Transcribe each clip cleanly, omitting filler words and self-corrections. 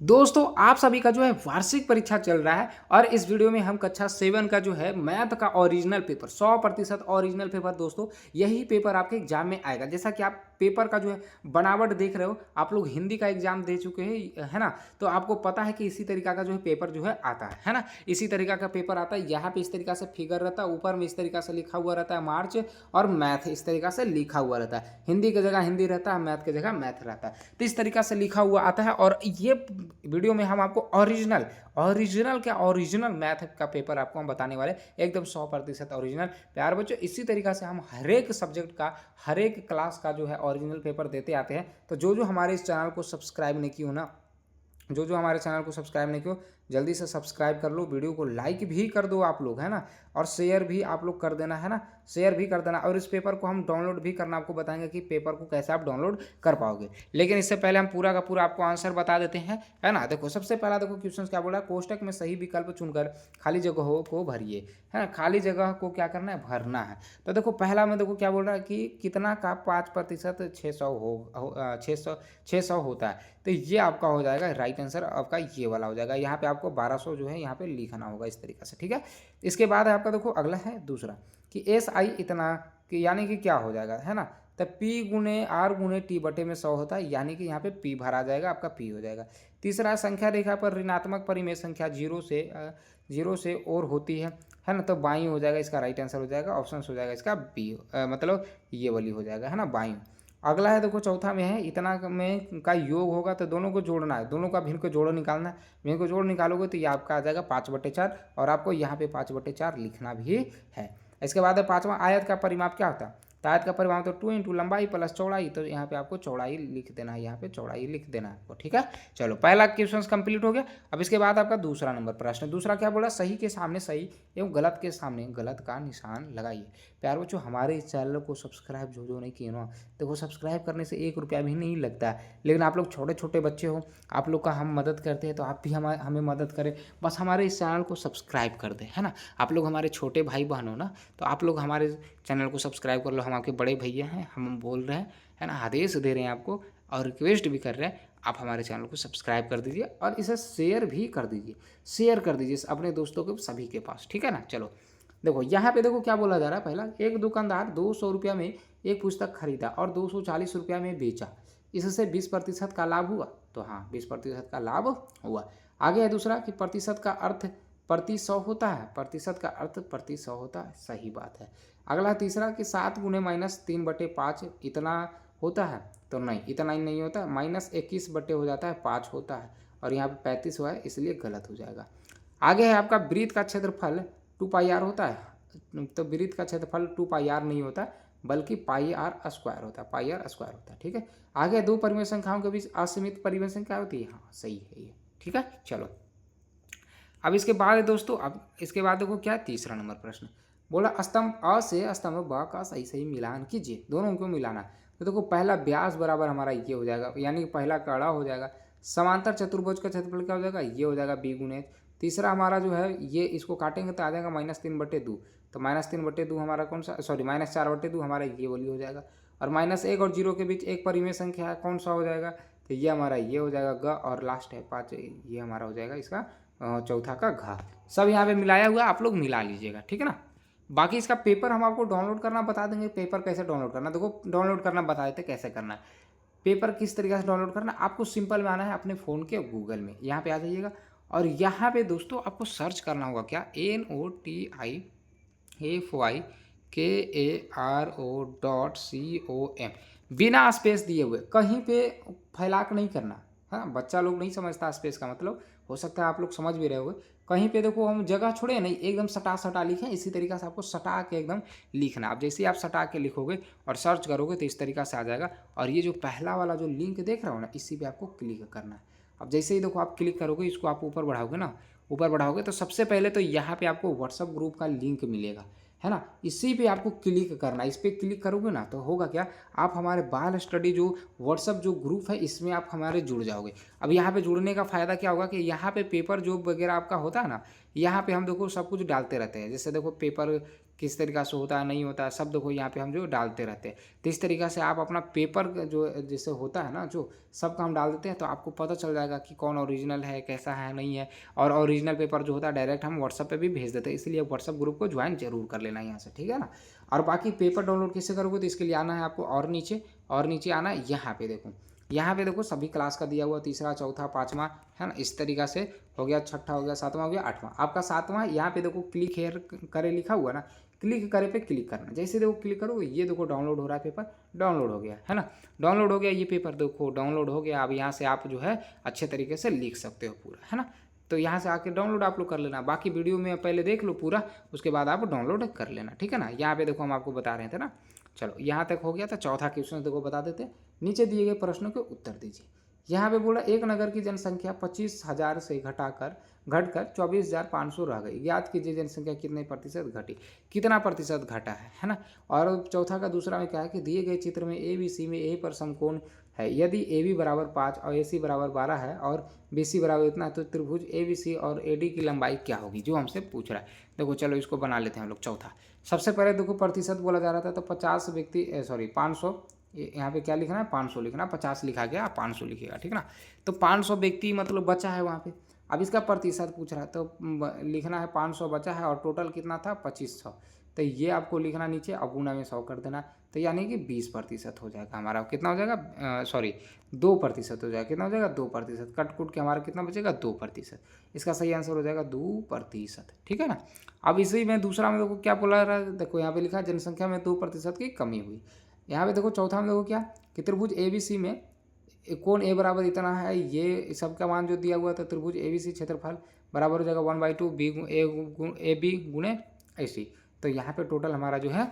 दोस्तों आप सभी का जो है वार्षिक परीक्षा चल रहा है और इस वीडियो में हम कक्षा 7 का जो है मैथ का ओरिजिनल पेपर 100% ओरिजिनल पेपर दोस्तों यही पेपर आपके एग्जाम में आएगा। जैसा कि आप पेपर का जो है बनावट देख रहे हो, आप लोग हिंदी का एग्जाम दे चुके हैं है ना, तो आपको पता है कि इसी तरीका का जो है पेपर जो है आता है ना, इसी तरीका का पेपर आता है। यहाँ पे इस तरीका से फिगर रहता है, ऊपर में इस तरीका से लिखा हुआ रहता है मार्च, और मैथ इस तरीका से लिखा हुआ रहता है। हिंदी की जगह हिंदी रहता है, मैथ की जगह मैथ रहता है, तो इस तरीका से लिखा हुआ आता है। और ये वीडियो में हम आपको ओरिजिनल मैथ का पेपर आपको हम बताने वाले, एकदम 100% ओरिजिनल। प्यार बच्चों, इसी तरीका से हम हर एक सब्जेक्ट का, हर एक क्लास का जो है ओरिजिनल पेपर देते आते हैं। तो जो हमारे इस चैनल को सब्सक्राइब नहीं किया ना, जो हमारे चैनल को सब्सक्राइब नहीं किया, जल्दी से सब्सक्राइब कर लो, वीडियो को लाइक भी कर दो आप लोग, है ना, और शेयर भी आप लोग कर देना, है ना, शेयर भी कर देना। और इस पेपर को हम डाउनलोड भी करना आपको बताएंगे कि पेपर को कैसे आप डाउनलोड कर पाओगे। लेकिन इससे पहले हम पूरा का पूरा आपको आंसर बता देते हैं, है ना। देखो सबसे पहला देखो क्वेश्चन क्या बोला, कोष्टक में सही विकल्प चुनकर खाली जगहों को भरिए, है ना। खाली जगह को क्या करना है, भरना है। तो देखो पहला में देखो क्या बोल रहा है कि कितना का 5% 600 होता है। तो ये आपका हो जाएगा राइट आंसर, आपका ये वाला हो जाएगा। यहाँ पे आपको 1200 जो है यहाँ पे लिखना होगा इस तरीके से, ठीक है। इसके बाद है आपका देखो अगला है दूसरा कि एस आई इतना कि यानी कि क्या हो जाएगा, है ना। तो पी गुने आर गुने टी बटे में 100 होता है, यानी कि यहाँ पे पी भरा जाएगा, आपका पी हो जाएगा। तीसरा संख्या रेखा पर ऋणात्मक परिमेय संख्या जीरो से और होती है ना, तो बाई हो जाएगा, इसका राइट आंसर हो जाएगा। ऑप्शन हो जाएगा इसका बी, मतलब ये वाली हो जाएगा, है ना, बाई। अगला है देखो चौथा में है इतना में का योग होगा, तो दोनों को जोड़ना है, दोनों का भिन्न को जोड़ निकालना है। भिन्न को जोड़ निकालोगे तो ये आपका आ जाएगा 5/4, और आपको यहाँ पे 5/4 लिखना भी है। इसके बाद है पांचवा, आयत का परिमाप क्या होता है। तो आयत का परिमाप तो 2 इंटू लंबाई प्लस चौड़ाई, तो यहाँ पे आपको चौड़ाई लिख देना है, यहाँ पे चौड़ाई लिख देना है आपको, ठीक है। चलो पहला क्वेश्चन कंप्लीट हो गया। अब इसके बाद आपका दूसरा नंबर प्रश्न, दूसरा क्या बोला, सही के सामने सही एवं गलत के सामने गलत का निशान लगाइए। प्यार बच्चों, हमारे इस चैनल को सब्सक्राइब जो नहीं किए ना, देखो सब्सक्राइब करने से 1 रुपया भी नहीं लगता है, लेकिन आप लोग छोटे छोटे बच्चे हो, आप लोग का हम मदद करते हैं, तो आप भी हमें मदद करें, बस हमारे इस चैनल को सब्सक्राइब कर दें, है ना। आप लोग हमारे छोटे भाई बहन हो ना, तो आप लोग हमारे चैनल को सब्सक्राइब कर लो। हम आपके बड़े भैया हैं, हम बोल रहे हैं, है ना, आदेश दे रहे हैं आपको, और रिक्वेस्ट भी कर रहे हैं, आप हमारे चैनल को सब्सक्राइब कर दीजिए और इसे शेयर भी कर दीजिए, शेयर कर दीजिए अपने दोस्तों के सभी के पास, ठीक है ना। चलो देखो यहाँ पे देखो क्या बोला जा रहा है, पहला एक दुकानदार 200 रुपया में एक पुस्तक खरीदा और 240 रुपया में बेचा, इससे 20% का लाभ हुआ। तो हाँ, 20% का लाभ हुआ। आगे है दूसरा कि प्रतिशत का अर्थ प्रति 100 होता है, प्रतिशत का अर्थ प्रति 100 होता है, सही बात है। अगला तीसरा कि 7 गुने -3/5 इतना होता है, तो नहीं, इतना ही नहीं होता, -21 बटे हो जाता है 5 होता है, और यहाँ पे 35 हुआ है, इसलिए गलत हो जाएगा। आगे है आपका वृत्त का क्षेत्रफल 2πr होता है, तो वृत्त का क्षेत्रफल 2πr नहीं होता, बल्कि πr² होता है, πr² होता है, ठीक है। आगे दो परिमेय संख्याओं के बीच असीमित परिमेय संख्या होती है, हाँ सही है ये, ठीक है। चलो अब इसके बाद दोस्तों, अब इसके बाद देखो क्या है, तीसरा नंबर प्रश्न बोला स्तंभ अ से स्तंभ ब का सही सही मिलान कीजिए, दोनों को मिलाना। तो देखो पहला व्यास बराबर हमारा ये हो जाएगा, यानी कि पहला कड़ा हो जाएगा। समांतर चतुर्भुज का क्षेत्रफल क्या हो जाएगा, ये हो जाएगा बी गुने। तीसरा हमारा जो है ये, इसको काटेंगे तो आ जाएगा -3/2, तो -3/2 हमारा कौन सा, सॉरी -4/2 हमारा ये वाली हो जाएगा। और -1 और 0 के बीच एक परिमेय संख्या है, कौन सा हो जाएगा, तो ये हमारा ये हो जाएगा ग, और लास्ट है 5, ये हमारा हो जाएगा इसका चौथा का घा। सब यहाँ पे मिलाया हुआ, आप लोग मिला लीजिएगा, ठीक है ना। बाकी इसका पेपर हम आपको डाउनलोड करना बता देंगे, पेपर कैसे डाउनलोड करना, देखो डाउनलोड करना बता देते कैसे करना है। पेपर किस तरीके से डाउनलोड करना, आपको सिंपल में आना है अपने फ़ोन के गूगल में, यहाँ पे आ जाइएगा, और यहाँ पे दोस्तों आपको सर्च करना होगा क्या, NOTIFYKARO.COM, बिना स्पेस दिए हुए, कहीं पे फैलाक नहीं करना। हाँ, बच्चा लोग नहीं समझता स्पेस का मतलब, हो सकता है आप लोग समझ भी रहे होगे। कहीं पे देखो हम जगह छोड़े नहीं, एकदम सटा सटा लिखें, इसी तरीका से आपको सटा के एकदम लिखना। अब जैसे ही आप सटा के लिखोगे और सर्च करोगे तो इस तरीका से आ जाएगा। और ये जो पहला वाला जो लिंक देख रहे हो ना, इसी पे आपको क्लिक करना है। अब जैसे ही देखो आप क्लिक करोगे, इसको आप ऊपर बढ़ाओगे ना, ऊपर बढ़ाओगे तो सबसे पहले तो यहाँ पे आपको व्हाट्सअप ग्रुप का लिंक मिलेगा, है ना। इसी पे आपको क्लिक करना है, इस पर क्लिक करोगे ना तो होगा क्या, आप हमारे बाल स्टडी जो व्हाट्सअप जो ग्रुप है, इसमें आप हमारे जुड़ जाओगे। अब यहाँ पे जुड़ने का फ़ायदा क्या होगा कि यहाँ पे पेपर जो वगैरह आपका होता है ना, यहाँ पे हम देखो सब कुछ डालते रहते हैं। जैसे देखो पेपर किस तरीक़ा से होता है नहीं होता है, सब देखो यहाँ पे हम जो डालते रहते हैं। तो इस तरीक़ा से आप अपना पेपर जो जैसे होता है ना, जो सबका हम डाल देते हैं तो आपको पता चल जाएगा कि कौन ओरिजिनल है, कैसा है, नहीं है। और ओरिजिनल पेपर जो होता है डायरेक्ट हम व्हाट्सअप पे भी भेज देते हैं, इसलिए व्हाट्सअप ग्रुप को ज्वाइन जरूर कर लेना यहाँ से, ठीक है ना। और बाकी पेपर डाउनलोड कैसे करोगे, तो इसके लिए आना है आपको और नीचे आना है। यहाँ पे देखो सभी क्लास का दिया हुआ, तीसरा, चौथा, पाँचवा, है ना। इस तरीक़ा से हो गया, छठा हो गया, सातवां हो गया, आठवां। आपका सातवां यहाँ पे देखो क्लिक हेयर करे लिखा हुआ ना, क्लिक करे पे क्लिक करना। जैसे देखो क्लिक करोगे, ये देखो डाउनलोड हो रहा है, पेपर डाउनलोड हो गया, है ना। डाउनलोड हो गया, ये पेपर देखो डाउनलोड हो गया। अब यहाँ से आप जो है अच्छे तरीके से लिख सकते हो पूरा, है ना। तो यहाँ से आके डाउनलोड आप लोग कर लेना। बाकी वीडियो में पहले देख लो पूरा, उसके बाद आप डाउनलोड कर लेना, ठीक है ना। यहाँ पे देखो हम आपको बता रहे थे ना। चलो यहाँ तक हो गया था। चौथा क्वेश्चन देखो बता देते हैं। नीचे दिए गए प्रश्नों के उत्तर दीजिए। यहाँ पे बोला एक नगर की जनसंख्या 25,000 से घटकर 24,500 रह गई। याद कीजिए जनसंख्या कितने प्रतिशत घटी, कितना प्रतिशत घटा है ना। और चौथा का दूसरा में क्या है कि दिए गए चित्र में ए बी सी में ए पर समकोण है। यदि ए बी बराबर 5 और ए सी बराबर 12 है और बी सी बराबर इतना है, तो त्रिभुज ए बी सी और ए डी की लंबाई क्या होगी, जो हमसे पूछ रहा है। देखो चलो इसको बना लेते हैं हम लोग। चौथा सबसे पहले देखो प्रतिशत बोला जा रहा था, तो 50 व्यक्ति 500, यहाँ पे क्या लिखना है 500 लिखना, 50 लिखा गया, 500 लिखिएगा, ठीक ना। तो 500 व्यक्ति मतलब बचा है वहाँ पे। अब इसका प्रतिशत पूछ रहा है, तो लिखना है 500 बचा है और टोटल कितना था 2500। तो ये आपको लिखना नीचे, अब गुना में 100 कर देना। तो यानी कि 20% हो जाएगा हमारा। कितना हो जाएगा 2% हो जाएगा। कितना हो जाएगा 2%। कट कुट के हमारा कितना बचेगा 2%। इसका सही आंसर हो जाएगा 2%, ठीक है ना। अब इसी में दूसरा में देखो क्या बोला रहा है, देखो यहाँ पे लिखा जनसंख्या में 2% की कमी हुई। यहाँ पे देखो चौथा में देखो क्या कि त्रिभुज ए बी सी में कोण ए बराबर इतना है, ये सबका मान जो दिया हुआ था। त्रिभुज ए बी सी क्षेत्रफल बराबर हो जाएगा 1/2 ए बी गुणे ए सी। तो यहाँ पे टोटल हमारा जो है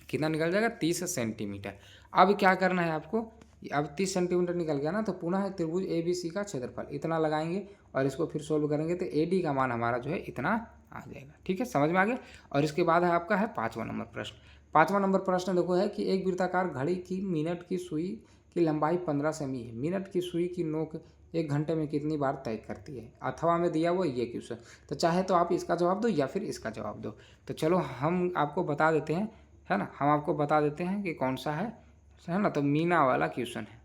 कितना निकल जाएगा 30 सेंटीमीटर। अब क्या करना है आपको, अब 30 सेंटीमीटर निकल गया ना, तो पुनः त्रिभुज ए बी सी का क्षेत्रफल इतना लगाएंगे और इसको फिर सोल्व करेंगे, तो ए डी का मान हमारा जो है इतना आ जाएगा, ठीक है, समझ में आ गया। और इसके बाद है आपका है 5वां नंबर प्रश्न। 5वां नंबर प्रश्न देखो है कि एक वृत्ताकार घड़ी की मिनट की सुई की लंबाई 15 सेमी है। मिनट की सुई की नोक 1 घंटे में कितनी बार तय करती है। अथवा में दिया हुआ ये क्वेश्चन। तो चाहे तो आप इसका जवाब दो या फिर इसका जवाब दो। तो चलो हम आपको बता देते हैं, है ना, हम आपको बता देते हैं कि कौन सा है ना। तो मीना वाला क्वेश्चन है,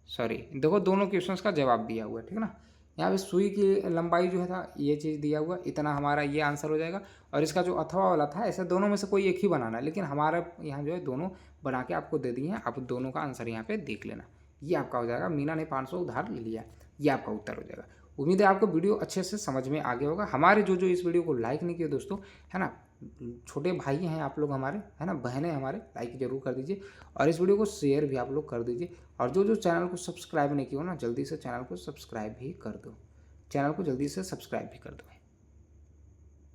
सॉरी देखो दोनों क्वेश्चंस का जवाब दिया हुआ है, ठीक है ना। यहाँ पे सुई की लंबाई जो है था ये चीज़ दिया हुआ, इतना हमारा ये आंसर हो जाएगा। और इसका जो अथवा वाला था, ऐसे दोनों में से कोई एक ही बनाना है, लेकिन हमारे यहाँ जो है दोनों बना के आपको दे दिए हैं। आप दोनों का आंसर यहाँ पे देख लेना। ये आपका हो जाएगा, मीना ने 500 उधार लिया, ये आपका उत्तर हो जाएगा। उम्मीद है आपको वीडियो अच्छे से समझ में आ गया होगा। हमारे जो इस वीडियो को लाइक नहीं किए दोस्तों, है ना, छोटे भाई हैं आप लोग हमारे, है ना, बहनें हमारे, लाइक जरूर कर दीजिए और इस वीडियो को शेयर भी आप लोग कर दीजिए। और जो चैनल को सब्सक्राइब नहीं किया हो ना, जल्दी से चैनल को सब्सक्राइब भी कर दो, चैनल को जल्दी से सब्सक्राइब भी कर दो।